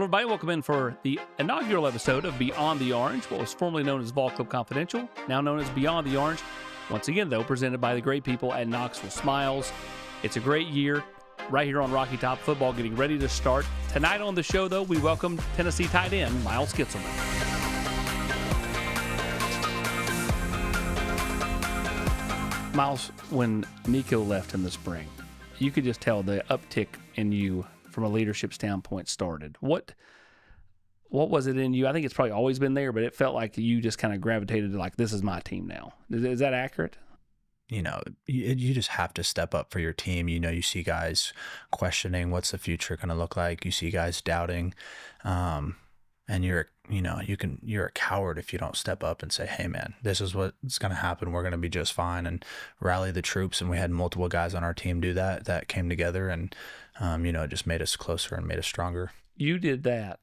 Hello, everybody. Welcome in for the inaugural episode of Beyond the Orange, what was formerly known as Volquest Confidential, now known as Beyond the Orange. Once again, though, presented by the great people at Knoxville Smiles. It's a great year right here on Rocky Top football, getting ready to start. Tonight on the show, though, we welcome Tennessee tight end Miles Kitselman. Miles, when Nico left in the spring, you could just tell the uptick in you from a leadership standpoint started. What was it in you? I think it's probably always been there, but it felt like you just kind of gravitated to like, this is my team now. Is that accurate? You know, you just have to step up for your team. You know, you see guys questioning what's the future going to look like. You see guys doubting, and you're a coward if you don't step up and say, hey man, this is what's going to happen. We're going to be just fine, and rally the troops. And we had multiple guys on our team do that came together, and it just made us closer and made us stronger. You did that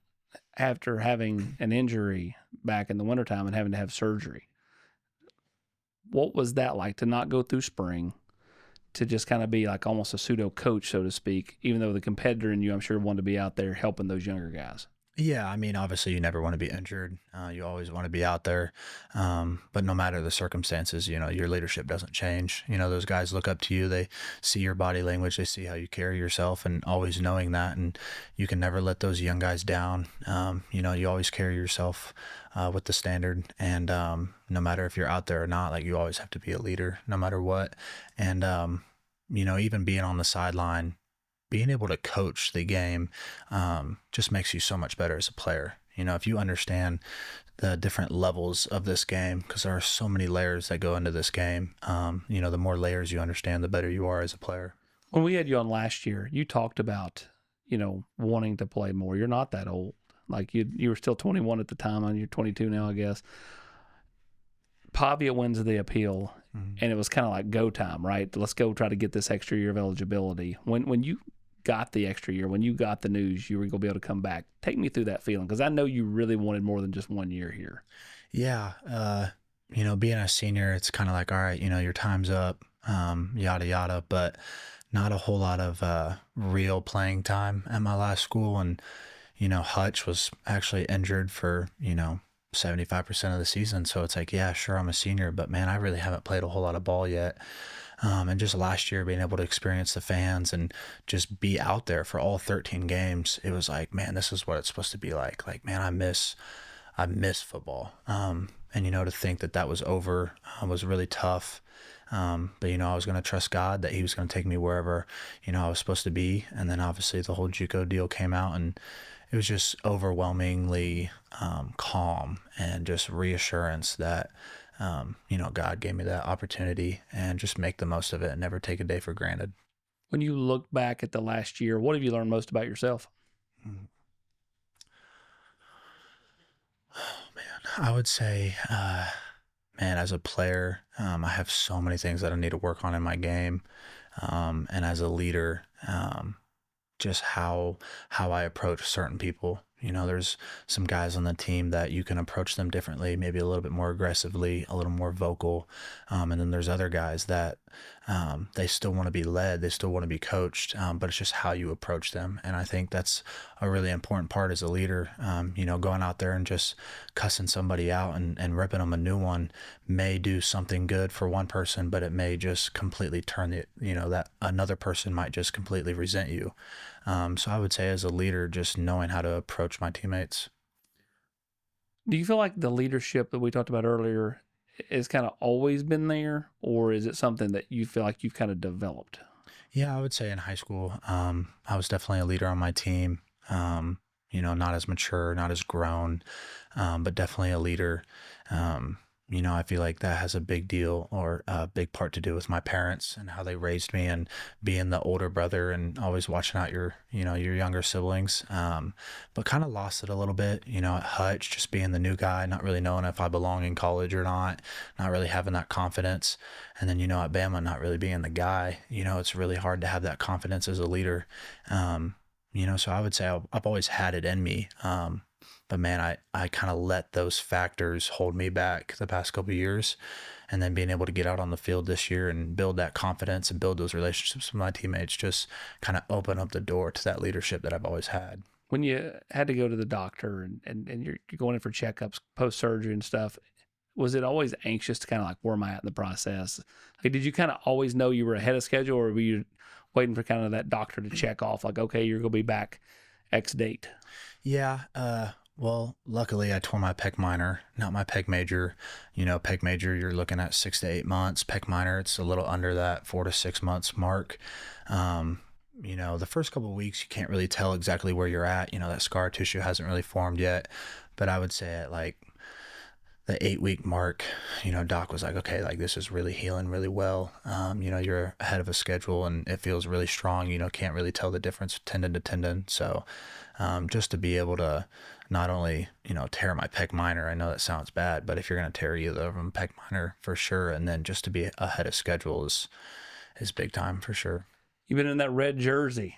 after having an injury back in the wintertime and having to have surgery. What was that like to not go through spring, to just kind of be like almost a pseudo coach, so to speak, even though the competitor in you, I'm sure, wanted to be out there helping those younger guys? Yeah, I mean, obviously you never want to be injured. You always want to be out there. But no matter the circumstances, your leadership doesn't change. Those guys look up to you. They see your body language. They see how you carry yourself, and always knowing that. And you can never let those young guys down. You always carry yourself with the standard. And no matter if you're out there or not, like, you always have to be a leader no matter what. And, even being on the sideline, being able to coach the game just makes you so much better as a player. If you understand the different levels of this game, because there are so many layers that go into this game, the more layers you understand, the better you are as a player. When we had you on last year, you talked about, wanting to play more. You're not that old. Like, you were still 21 at the time, and you're 22 now, I guess. Pavia wins the appeal, and it was kind of like go time, right? Let's go try to get this extra year of eligibility. When you got the extra year, when you got the news you were going to be able to come back, take me through that feeling, because I know you really wanted more than just 1 year here. Yeah. Being a senior, it's kind of like, all right, your time's up, yada, yada, but not a whole lot of real playing time at my last school. And, Hutch was actually injured for, 75% of the season. So it's like, yeah, sure, I'm a senior, but man, I really haven't played a whole lot of ball yet. And just last year, being able to experience the fans and just be out there for all 13 games, it was like, man, this is what it's supposed to be like. Like, man, I miss football. And, to think that was over was really tough. But, I was going to trust God that he was going to take me wherever, I was supposed to be. And then obviously the whole JUCO deal came out, and it was just overwhelmingly calm and just reassurance that, God gave me that opportunity, and just make the most of it and never take a day for granted. When you look back at the last year, what have you learned most about yourself? Oh, man, I would say, as a player, I have so many things that I need to work on in my game. And as a leader, just how I approach certain people. There's some guys on the team that you can approach them differently, maybe a little bit more aggressively, a little more vocal. And then there's other guys that they still want to be led, they still want to be coached, but it's just how you approach them. And I think that's a really important part as a leader. Going out there and just cussing somebody out and ripping them a new one may do something good for one person, but it may just completely turn that another person might just completely resent you. So I would say, as a leader, just knowing how to approach my teammates. Do you feel like the leadership that we talked about earlier has kind of always been there, or is it something that you feel like you've kind of developed? Yeah, I would say in high school, I was definitely a leader on my team. Not as mature, not as grown, but definitely a leader. I feel like that has a big deal, or a big part to do with my parents and how they raised me, and being the older brother and always watching out your younger siblings. But kind of lost it a little bit, at Hutch, just being the new guy, not really knowing if I belong in college or not really having that confidence. And then, at Bama, not really being the guy, it's really hard to have that confidence as a leader. So I would say I've always had it in me. But man, I kind of let those factors hold me back the past couple of years. And then being able to get out on the field this year and build that confidence and build those relationships with my teammates just kind of open up the door to that leadership that I've always had. When you had to go to the doctor and you're going in for checkups post surgery and stuff, was it always anxious to kind of like, where am I at in the process? Like, did you kind of always know you were ahead of schedule, or were you waiting for kind of that doctor to check off, like, okay, you're going to be back X date? Yeah. Well, luckily I tore my pec minor, not my pec major. Pec major, you're looking at 6 to 8 months. Pec minor, it's a little under that 4 to 6 months mark. The first couple of weeks, you can't really tell exactly where you're at. That scar tissue hasn't really formed yet, but I would say at like the 8-week mark, doc was like, okay, like this is really healing really well. You're ahead of a schedule and it feels really strong. Can't really tell the difference tendon to tendon. So, just to be able to not only, tear my pec minor, I know that sounds bad, but if you're going to tear either of them, pec minor for sure. And then just to be ahead of schedule is big time for sure. You've been in that red jersey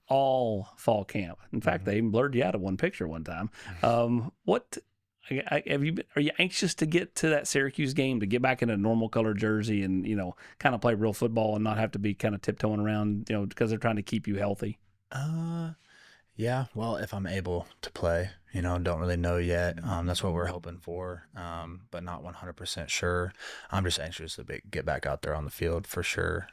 all fall camp. In fact, they even blurred you out of one picture one time. Are you anxious to get to that Syracuse game, to get back in a normal color jersey and, kind of play real football and not have to be kind of tiptoeing around, because they're trying to keep you healthy? Yeah, well, if I'm able to play, don't really know yet. That's what we're hoping for, but not 100% sure. I'm just anxious to get back out there on the field for sure.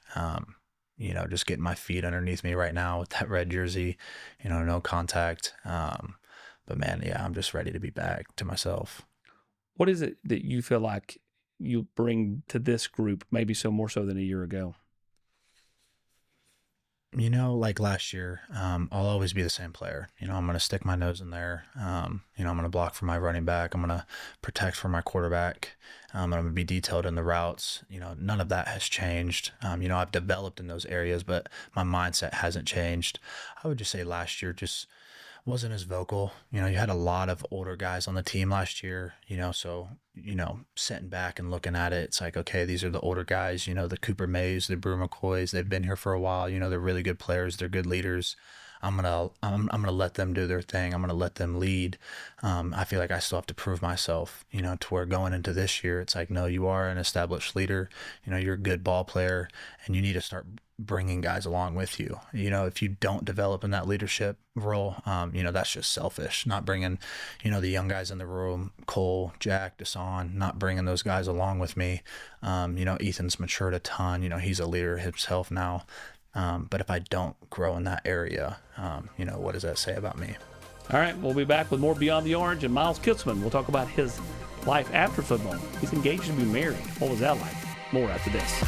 Just getting my feet underneath me right now with that red jersey, no contact. But man, yeah, I'm just ready to be back to myself. What is it that you feel like you bring to this group, maybe so more so than a year ago? Like last year, I'll always be the same player. I'm going to stick my nose in there. I'm going to block for my running back. I'm going to protect for my quarterback. I'm going to be detailed in the routes. None of that has changed. I've developed in those areas, but my mindset hasn't changed. I would just say last year just wasn't as vocal. You had a lot of older guys on the team last year, so, sitting back and looking at it, it's like, okay, these are the older guys, the Cooper Mays, the Brew McCoys, they've been here for a while, they're really good players, they're good leaders. I'm gonna let them do their thing. I'm gonna let them lead. I feel like I still have to prove myself, to where going into this year, it's like, no, you are an established leader. You're a good ball player, and you need to start bringing guys along with you. If you don't develop in that leadership role, that's just selfish. Not bringing, the young guys in the room, Cole, Jack, Desan, not bringing those guys along with me. Ethan's matured a ton. He's a leader himself now. But if I don't grow in that area, what does that say about me? All right, we'll be back with more Beyond the Orange and Miles Kitselman. We'll talk about his life after football. He's engaged to be married. What was that like? More after this.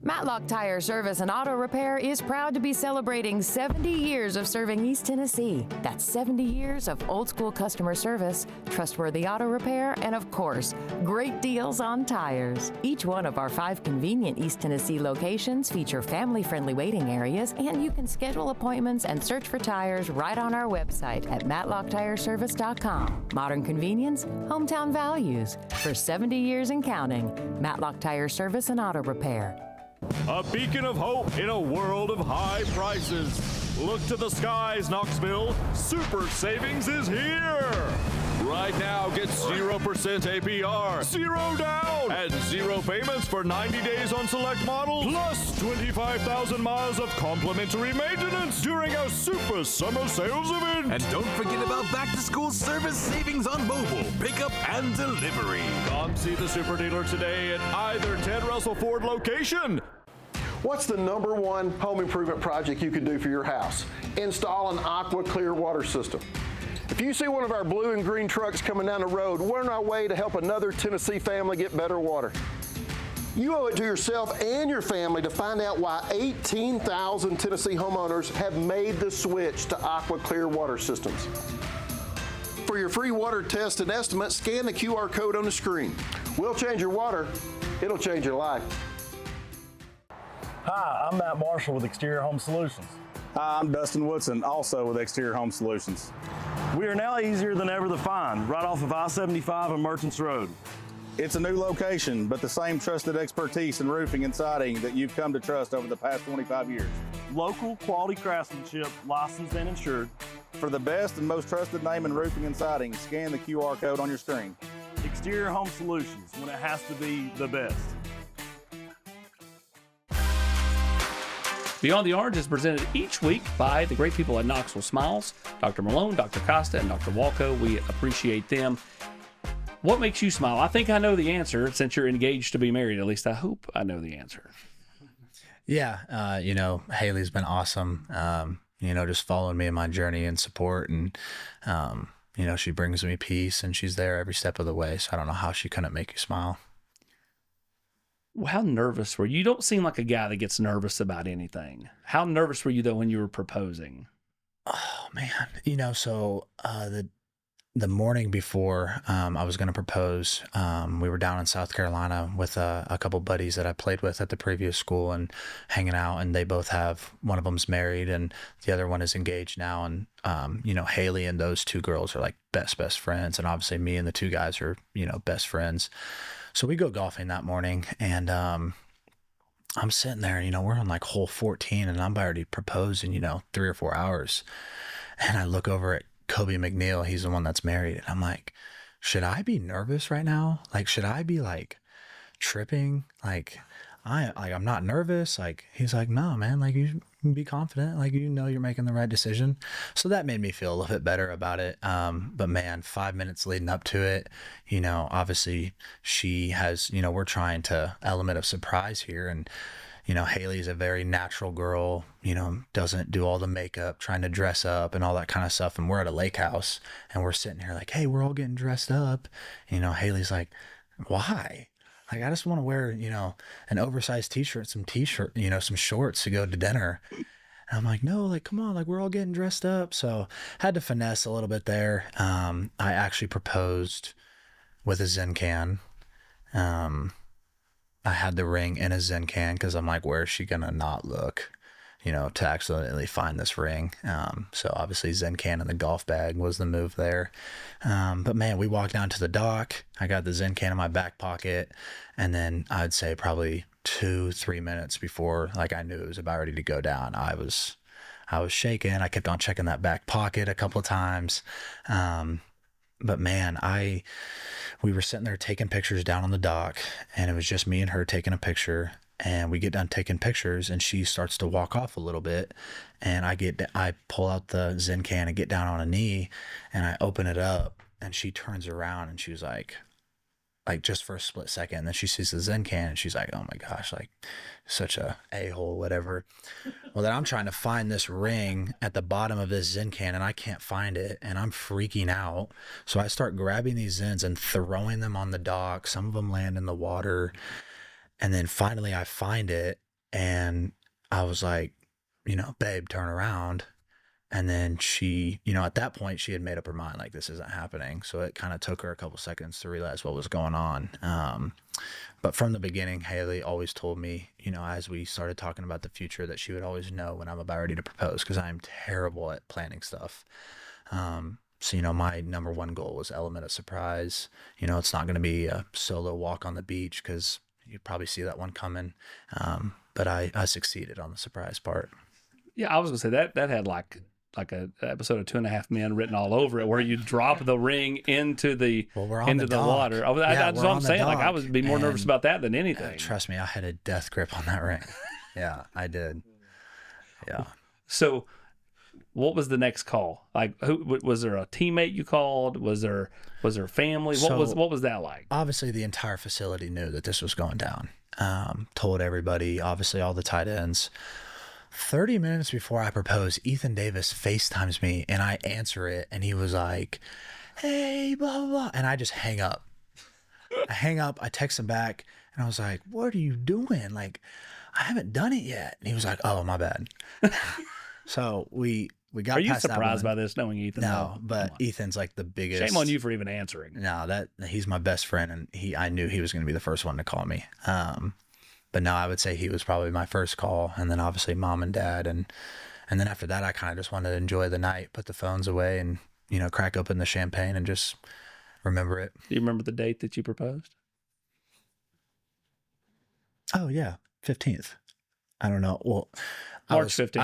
Matlock Tire Service and Auto Repair is proud to be celebrating 70 years of serving East Tennessee. That's 70 years of old school customer service, trustworthy auto repair, and of course, great deals on tires. Each one of our 5 convenient East Tennessee locations feature family-friendly waiting areas, and you can schedule appointments and search for tires right on our website at matlocktireservice.com. Modern convenience, hometown values. For 70 years and counting, Matlock Tire Service and Auto Repair. A beacon of hope in a world of high prices. Look to the skies, Knoxville. Super savings is here. Right now, get 0% APR, 0 down, and 0 payments for 90 days on select models, plus 25,000 miles of complimentary maintenance during our Super Summer Sales event. And don't forget about back-to-school service savings on mobile, pickup, and delivery. Come see the super dealer today at either Ted Russell Ford location. What's the #1 home improvement project you can do for your house? Install an Aqua Clear water system. If you see one of our blue and green trucks coming down the road, we're on our way to help another Tennessee family get better water. You owe it to yourself and your family to find out why 18,000 Tennessee homeowners have made the switch to Aqua Clear water systems. For your free water test and estimate, scan the QR code on the screen. We'll change your water. It'll change your life. Hi, I'm Matt Marshall with Exterior Home Solutions. Hi, I'm Dustin Woodson, also with Exterior Home Solutions. We are now easier than ever to find, right off of I-75 and Merchants Road. It's a new location, but the same trusted expertise in roofing and siding that you've come to trust over the past 25 years. Local quality craftsmanship, licensed and insured. For the best and most trusted name in roofing and siding, scan the QR code on your screen. Exterior Home Solutions, when it has to be the best. Beyond the Orange is presented each week by the great people at Knoxville Smiles, Dr. Malone, Dr. Costa, and Dr. Walco. We appreciate them. What makes you smile? I think I know the answer since you're engaged to be married. At least I hope I know the answer. Yeah, Haley's been awesome. Just following me in my journey and support, and she brings me peace, and she's there every step of the way. So I don't know how she couldn't make you smile. Well, how nervous were you? You don't seem like a guy that gets nervous about anything. How nervous were you though when you were proposing? Oh man, so the morning before I was going to propose, we were down in South Carolina with a couple buddies that I played with at the previous school and hanging out, and they both have, one of them's married and the other one is engaged now. And, Haley and those two girls are like best friends. And obviously me and the two guys are, best friends. So we go golfing that morning, and I'm sitting there, we're on like hole 14 and I'm already proposed in, 3 or 4 hours. And I look over at Kobe McNeil, he's the one that's married. And I'm like, should I be nervous right now? Like, should I be like tripping? I'm not nervous. Like, he's like, no, man, like you can be confident. Like, you're making the right decision. So that made me feel a little bit better about it. But man, 5 minutes leading up to it, obviously she has, we're trying to element of surprise here. And, Haley's a very natural girl, doesn't do all the makeup, trying to dress up and all that kind of stuff. And we're at a lake house and we're sitting here like, hey, we're all getting dressed up. Haley's like, why? Like, I just want to wear, an oversized t-shirt, some shorts to go to dinner. And I'm like, no, like, come on, like, we're all getting dressed up. So had to finesse a little bit there. I actually proposed with a Zen can. I had the ring in a Zen can because I'm like, where is she going to not look, to accidentally find this ring? So obviously Zen can in the golf bag was the move there. But man, we walked down to the dock. I got the Zen can in my back pocket. And then I'd say probably 2-3 minutes before, like, I knew it was about ready to go down, I was shaking. I kept on checking that back pocket a couple of times. But man, we were sitting there taking pictures down on the dock, and it was just me and her taking a picture. And we get done taking pictures, and she starts to walk off a little bit. And I pull out the Zen can and get down on a knee, and I open it up, and she turns around and she was like just for a split second. And then she sees the Zen can and she's like, oh my gosh, like such a a-hole, whatever. Well, then I'm trying to find this ring at the bottom of this Zen can and I can't find it, and I'm freaking out. So I start grabbing these Zens and throwing them on the dock. Some of them land in the water. And then finally I find it, and I was like, babe, turn around. And then she, at that point she had made up her mind, like, this isn't happening. So it kind of took her a couple seconds to realize what was going on. But from the beginning, Haley always told me, as we started talking about the future, that she would always know when I'm about ready to propose, because I'm terrible at planning stuff. So, my number one goal was element of surprise. It's not going to be a solo walk on the beach, because you probably see that one coming. But I succeeded on the surprise part. Yeah, I was gonna say that had like a episode of 2.5 Men written all over it, where you drop the ring into the water. That's what I'm saying. Like, I would be more nervous about that than anything. Trust me, I had a death grip on that ring. Yeah, I did. Yeah. So, what was the next call? Like, who was there? A teammate you called? Was there family? What was that like? Obviously, the entire facility knew that this was going down. Told everybody. Obviously, all the tight ends. 30 minutes before I propose, Ethan Davis FaceTimes me, and I answer it, and he was like, hey, blah, blah, blah. And I just hang up. I text him back, and I was like, what are you doing? Like, I haven't done it yet. And he was like, oh, my bad. So we got Are you past surprised that by this, knowing Ethan? No, but Ethan's like the biggest. Shame on you for even answering. No, he's my best friend, and I knew he was going to be the first one to call me. But no, I would say he was probably my first call, and then obviously mom and dad. And then after that, I kind of just wanted to enjoy the night, put the phones away, and, crack open the champagne and just remember it. Do you remember the date that you proposed? Oh, yeah. 15th. I don't know. Well, March 15th.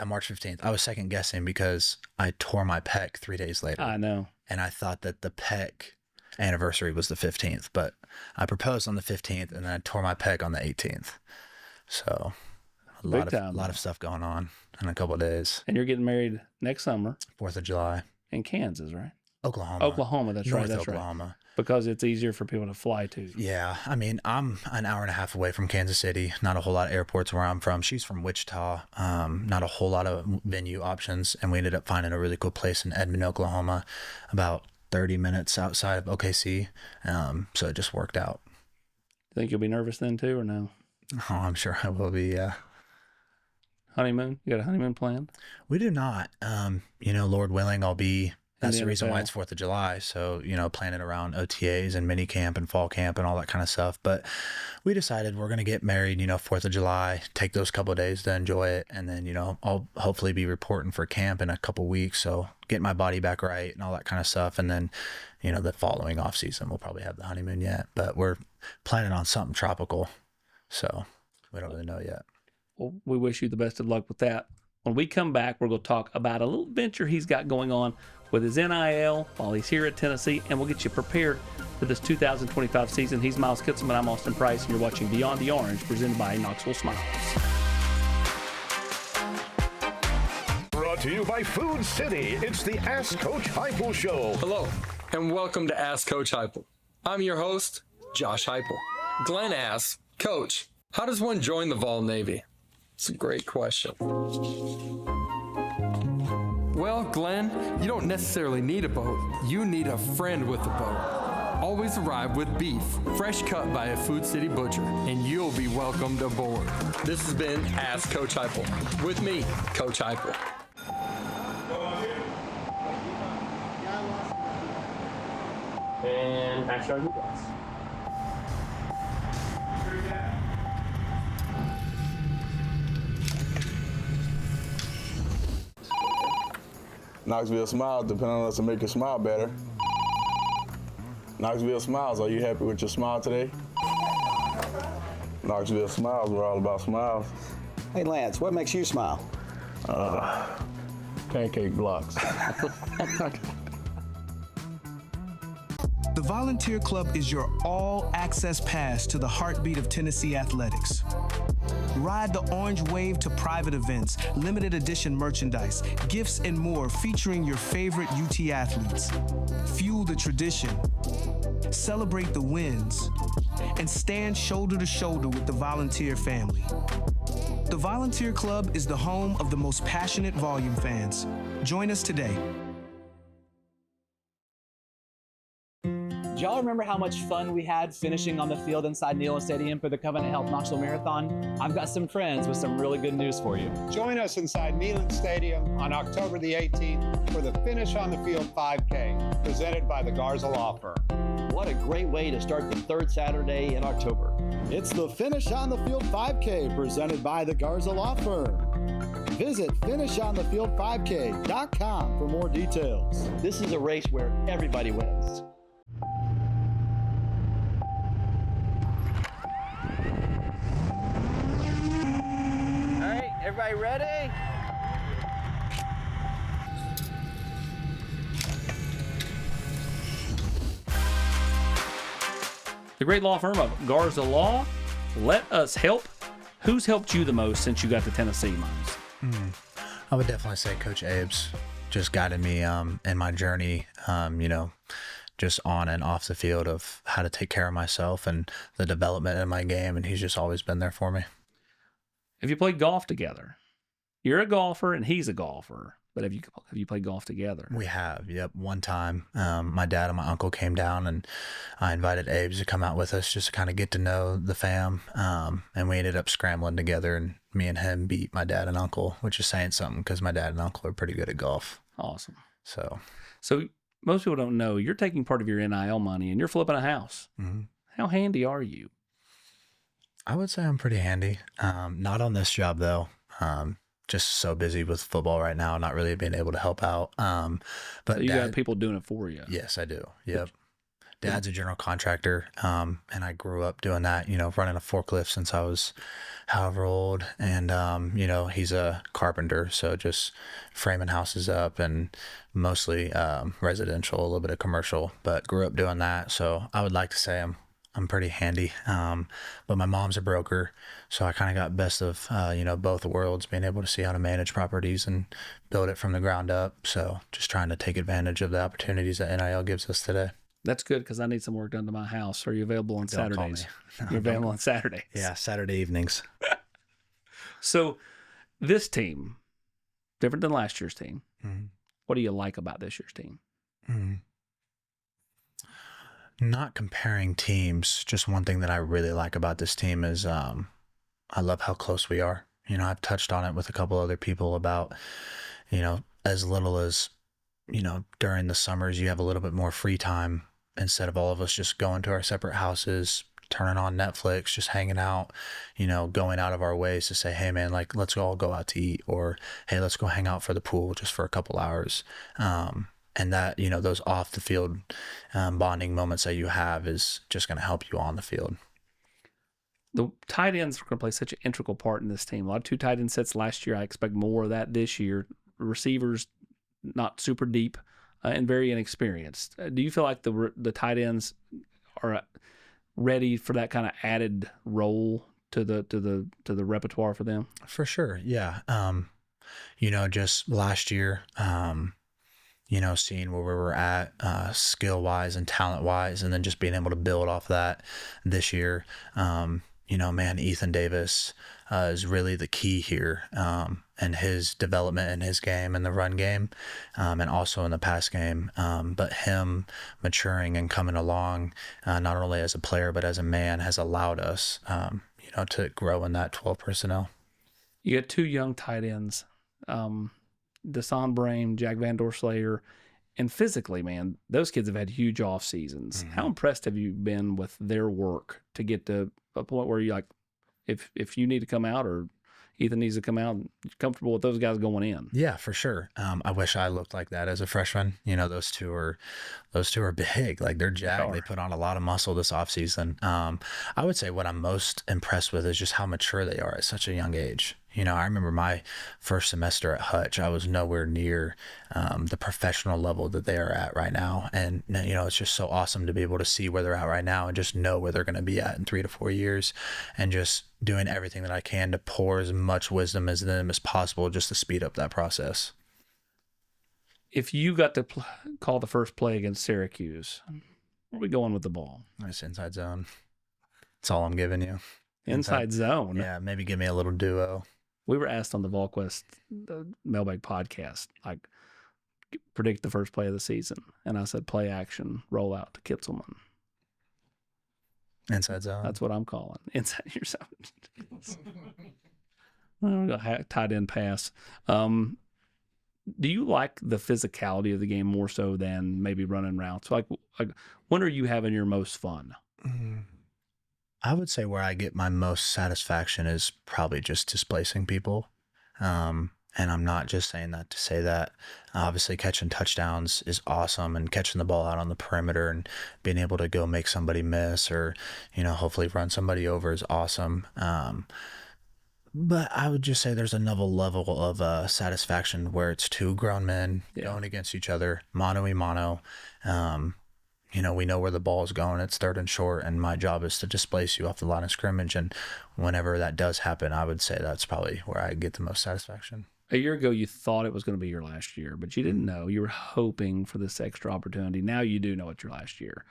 March 15th. I was second guessing because I tore my pec 3 days later. I know. And I thought that the pec anniversary was the 15th, but I proposed on the 15th and then I tore my pec on the 18th. So a Big time. lot of stuff going on in a couple of days. And you're getting married next summer 4th of July. in Kansas, right? Oklahoma. That's North right. That's Oklahoma. right. Because it's easier for people to fly to. Yeah. I mean, I'm an hour and a half away from Kansas City. Not a whole lot of airports where I'm from. She's from Wichita. Not a whole lot of venue options. And we ended up finding a really cool place in Edmond, Oklahoma, about 30 minutes outside of OKC. So it just worked out. Think you'll be nervous then too, or no? Oh, I'm sure I will be, yeah. Honeymoon? You got a honeymoon planned? We do not. Lord willing, I'll be. That's the the reason why NFL. it's 4th of July. So, planning around OTAs and mini camp and fall camp and all that kind of stuff. But we decided we're going to get married, 4th of July, take those couple of days to enjoy it. And then, I'll hopefully be reporting for camp in a couple weeks. So get my body back right and all that kind of stuff. And then, the following off season, we'll probably have the honeymoon yet. But we're planning on something tropical. So we don't really know yet. Well, we wish you the best of luck with that. When we come back, we're going to talk about a little venture he's got going on with his NIL while he's here at Tennessee, and we'll get you prepared for this 2025 season. He's Miles Kitselman. I'm Austin Price, and you're watching Beyond the Orange, presented by Knoxville Smiles. Brought to you by Food City. It's the Ask Coach Heupel Show. Hello, and welcome to Ask Coach Heupel. I'm your host, Josh Heupel. Glenn asks, Coach, how does one join the Vol Navy? It's a great question. Well, Glenn, you don't necessarily need a boat. You need a friend with a boat. Always arrive with beef, fresh cut by a Food City butcher, and you'll be welcomed aboard. This has been Ask Coach Heupel. With me, Coach Heupel. And hashtag Google. Knoxville Smiles depend on us to make you smile better. Knoxville Smiles, are you happy with your smile today? Knoxville Smiles, we're all about smiles. Hey Lance, what makes you smile? Pancake blocks. The Volunteer Club is your all-access pass to the heartbeat of Tennessee athletics. Ride the orange wave to private events, limited edition merchandise, gifts, and more featuring your favorite UT athletes. Fuel the tradition, celebrate the wins, and stand shoulder to shoulder with the Volunteer family. The Volunteer Club is the home of the most passionate volume fans. Join us today. Do y'all remember how much fun we had finishing on the field inside Neyland Stadium for the Covenant Health Knoxville Marathon? I've got some friends with some really good news for you. Join us inside Neyland Stadium on October the 18th for the Finish on the Field 5K, presented by the Garza Law Firm. What a great way to start the third Saturday in October. It's the Finish on the Field 5K, presented by the Garza Law Firm. Visit finishonthefield5k.com for more details. This is a race where everybody wins. Everybody ready? The great law firm of Garza Law. Let us help. Who's helped you the most since you got to Tennessee, Miles? I would definitely say Coach Abe's just guided me in my journey, just on and off the field of how to take care of myself and the development in my game, and he's just always been there for me. Have you played golf together? You're a golfer and he's a golfer, but have you played golf together? We have, yep. One time, my dad and my uncle came down, and I invited Abe's to come out with us just to kind of get to know the fam, and we ended up scrambling together, and me and him beat my dad and uncle, which is saying something because my dad and uncle are pretty good at golf. Awesome. So most people don't know you're taking part of your NIL money and you're flipping a house. Mm-hmm. How handy are you? I would say I'm pretty handy. Not on this job though. Just so busy with football right now, not really being able to help out. But so you got people doing it for you. Yes, I do. Yep. Dad's a general contractor, and I grew up doing that, running a forklift since I was however old. And, he's a carpenter, so just framing houses up and mostly residential, a little bit of commercial, but grew up doing that. So I would like to say I'm pretty handy. But my mom's a broker, so I kind of got best of, both worlds, being able to see how to manage properties and build it from the ground up. So just trying to take advantage of the opportunities that NIL gives us today. That's good because I need some work done to my house. Are you available on Don't call me. Saturdays? No, You're available on Saturdays. Yeah, Saturday evenings. So this team, different than last year's team. Mhm. What do you like about this year's team? Not comparing teams, just one thing that I really like about this team is I love how close we are. I've touched on it with a couple other people about, as little as, during the summers, you have a little bit more free time instead of all of us just going to our separate houses, turning on Netflix, just hanging out, going out of our ways to say, hey man, like, let's all go out to eat, or, hey, let's go hang out for the pool just for a couple hours. And that, those off the field bonding moments that you have is just going to help you on the field. The tight ends are going to play such an integral part in this team. A lot of 2 tight end sets last year. I expect more of that this year. Receivers, not super deep and very inexperienced. Do you feel like the tight ends are ready for that kind of added role to the repertoire for them? For sure, yeah. Just last year, seeing where we were at skill-wise and talent-wise, and then just being able to build off that this year. Ethan Davis is really the key here, and his development in his game and the run game, and also in the pass game. But him maturing and coming along, not only as a player but as a man, has allowed us, to grow in that 12 personnel. You got 2 young tight ends, Desan Brame, Jack Van Dorslayer, and physically, man, those kids have had huge off seasons. Mm-hmm. How impressed have you been with their work to get to a point where you're like, if you need to come out or Ethan needs to come out, you're comfortable with those guys going in? Yeah, for sure. I wish I looked like that as a freshman. Those two are big. Like, they're jacked. They put on a lot of muscle this offseason. I would say what I'm most impressed with is just how mature they are at such a young age. I remember my first semester at Hutch, I was nowhere near the professional level that they are at right now. And, it's just so awesome to be able to see where they're at right now and just know where they're going to be at in 3 to 4 years, and just doing everything that I can to pour as much wisdom as them as possible just to speed up that process. If you got to call the first play against Syracuse, where are we going with the ball? Nice inside zone. That's all I'm giving you. Inside zone? Yeah, maybe give me a little duo. We were asked on the Volquest Mailbag podcast, like, predict the first play of the season. And I said, play action, roll out to Kitselman. Inside zone. That's what I'm calling. Inside your zone. I'm going to tight end pass. Do you like the physicality of the game more so than maybe running routes? Like when are you having your most fun? I would say where I get my most satisfaction is probably just displacing people. And I'm not just saying that to say that. Obviously, catching touchdowns is awesome, and catching the ball out on the perimeter and being able to go make somebody miss or, hopefully run somebody over is awesome. But I would just say there's another level of satisfaction where it's 2 grown men going against each other, mano-a-mano. We know where the ball is going. It's 3rd and short, and my job is to displace you off the line of scrimmage. And whenever that does happen, I would say that's probably where I get the most satisfaction. A year ago, you thought it was going to be your last year, but you didn't know. You were hoping for this extra opportunity. Now you do know it's your last year.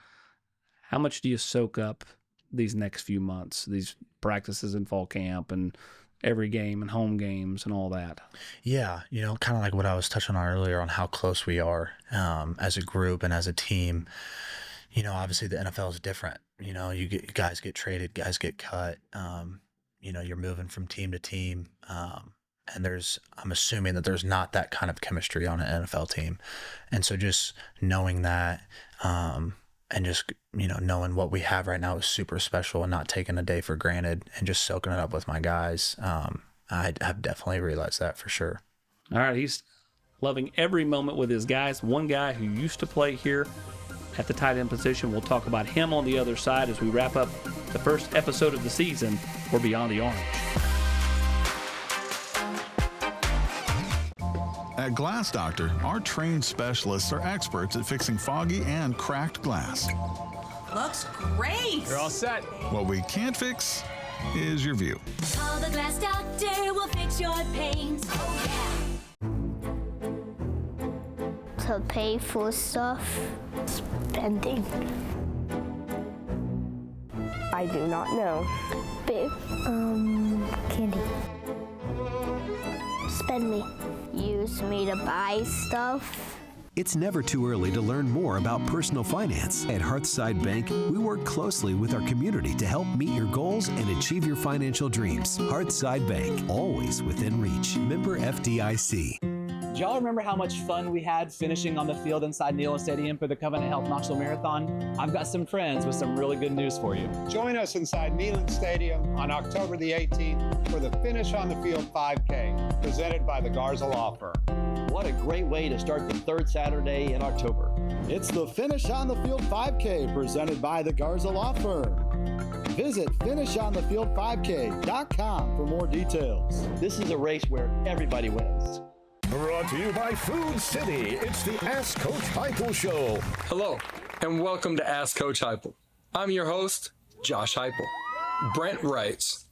How much do you soak up these next few months, these practices in fall camp and every game and home games and all that? Yeah, kind of like what I was touching on earlier on how close we are as a group and as a team. Obviously the NFL is different. Guys get traded, guys get cut. You're moving from team to team. And I'm assuming that there's not that kind of chemistry on an NFL team. And so just knowing that, and just, knowing what we have right now is super special, and not taking a day for granted and just soaking it up with my guys. I've definitely realized that for sure. All right. He's loving every moment with his guys. One guy who used to play here at the tight end position. We'll talk about him on the other side as we wrap up the first episode of the season for Beyond the Orange. At Glass Doctor, our trained specialists are experts at fixing foggy and cracked glass. Looks great. You're all set. What we can't fix is your view. Call the glass doctor, we'll fix your paint. To pay for stuff, spending. I do not know. Babe, candy. Spend me. Use me to buy stuff. It's never too early to learn more about personal finance. At Hearthside Bank, we work closely with our community to help meet your goals and achieve your financial dreams. Hearthside Bank, always within reach. Member FDIC. Do y'all remember how much fun we had finishing on the field inside Neyland Stadium for the Covenant Health Knoxville Marathon? I've got some friends with some really good news for you. Join us inside Neyland Stadium on October the 18th for the Finish on the Field 5K, presented by the Garza Law Firm. What a great way to start the third Saturday in October. It's the Finish on the Field 5K presented by the Garza Law Firm. Visit finishonthefield5k.com for more details. This is a race where everybody wins. Brought to you by Food City. It's the Ask Coach Heupel Show. Hello, and welcome to Ask Coach Heupel. I'm your host, Josh Heupel. Brent writes,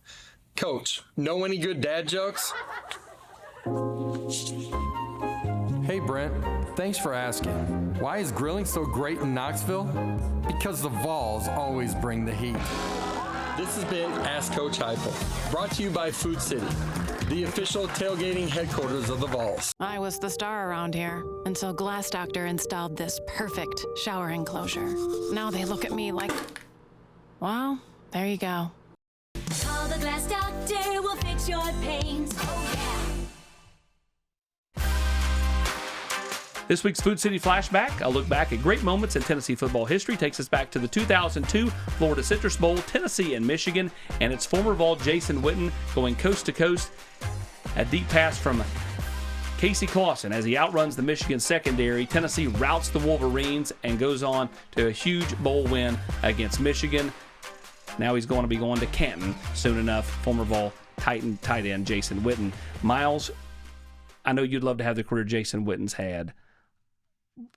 Coach, know any good dad jokes? Hey Brent, thanks for asking. Why is grilling so great in Knoxville? Because the Vols always bring the heat. This has been Ask Coach Heupel, brought to you by Food City, the official tailgating headquarters of the Vols. I was the star around here until Glass Doctor installed this perfect shower enclosure. Now they look at me like, well, there you go. Call the glass doctor, we'll fix your paint. This week's Food City Flashback, a look back at great moments in Tennessee football history, takes us back to the 2002 Florida Citrus Bowl, Tennessee and Michigan, and its former Vol Jason Witten going coast to coast. A deep pass from Casey Clausen as he outruns the Michigan secondary. Tennessee routs the Wolverines and goes on to a huge bowl win against Michigan. Now he's going to be going to Canton soon enough. Former Vol Titan tight end Jason Witten. Miles, I know you'd love to have the career Jason Witten's had.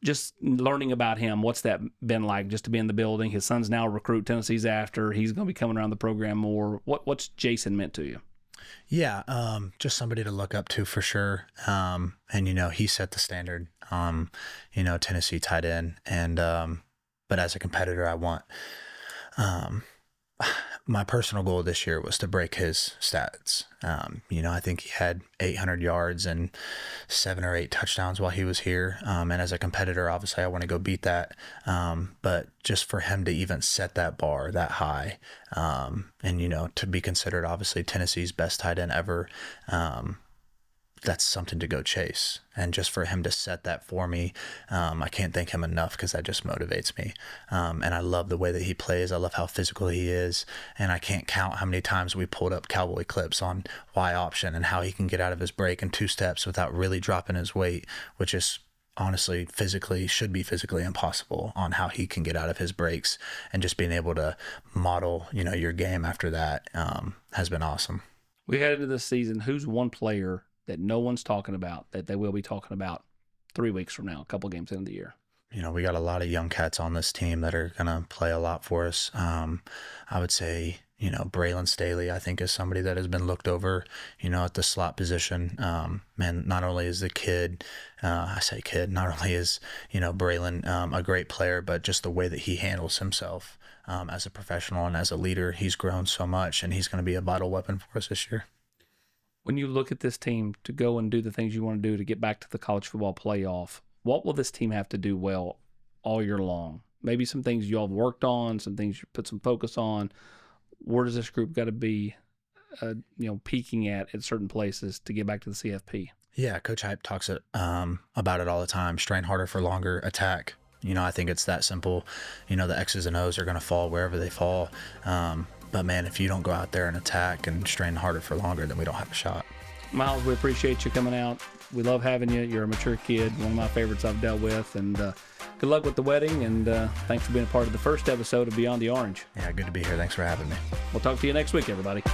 Just learning about him, what's that been like just to be in the building? His son's now a recruit. Tennessee's after. He's going to be coming around the program more. What's Jason meant to you? Yeah, just somebody to look up to for sure. And, he set the standard, Tennessee tight end. And, but as a competitor, I want, my personal goal this year was to break his stats. I think he had 800 yards and 7 or 8 touchdowns while he was here. And as a competitor, obviously I want to go beat that. But just for him to even set that bar that high, and, to be considered obviously Tennessee's best tight end ever, that's something to go chase. And just for him to set that for me, I can't thank him enough because that just motivates me. And I love the way that he plays. I love how physical he is. And I can't count how many times we pulled up cowboy clips on Y option and how he can get out of his break in 2 steps without really dropping his weight, which is honestly should be physically impossible on how he can get out of his breaks. And just being able to model, your game after that has been awesome. We head into this season. Who's one player that no one's talking about that they will be talking about 3 weeks from now, a couple games into the year? We got a lot of young cats on this team that are going to play a lot for us. I would say, Braylon Staley, I think, is somebody that has been looked over, at the slot position. Not only is the kid, not only is, Braylon a great player, but just the way that he handles himself as a professional and as a leader, he's grown so much, and he's going to be a vital weapon for us this year. When you look at this team to go and do the things you want to do to get back to the college football playoff, what will this team have to do well all year long? Maybe some things you all have worked on, some things you put some focus on. Where does this group got to be, peaking at certain places to get back to the CFP? Yeah, Coach Hype talks about it all the time. Strain harder for longer, attack. I think it's that simple. The X's and O's are going to fall wherever they fall. But, man, if you don't go out there and attack and strain harder for longer, then we don't have a shot. Miles, we appreciate you coming out. We love having you. You're a mature kid, one of my favorites I've dealt with. And good luck with the wedding, and thanks for being a part of the first episode of Beyond the Orange. Yeah, good to be here. Thanks for having me. We'll talk to you next week, everybody.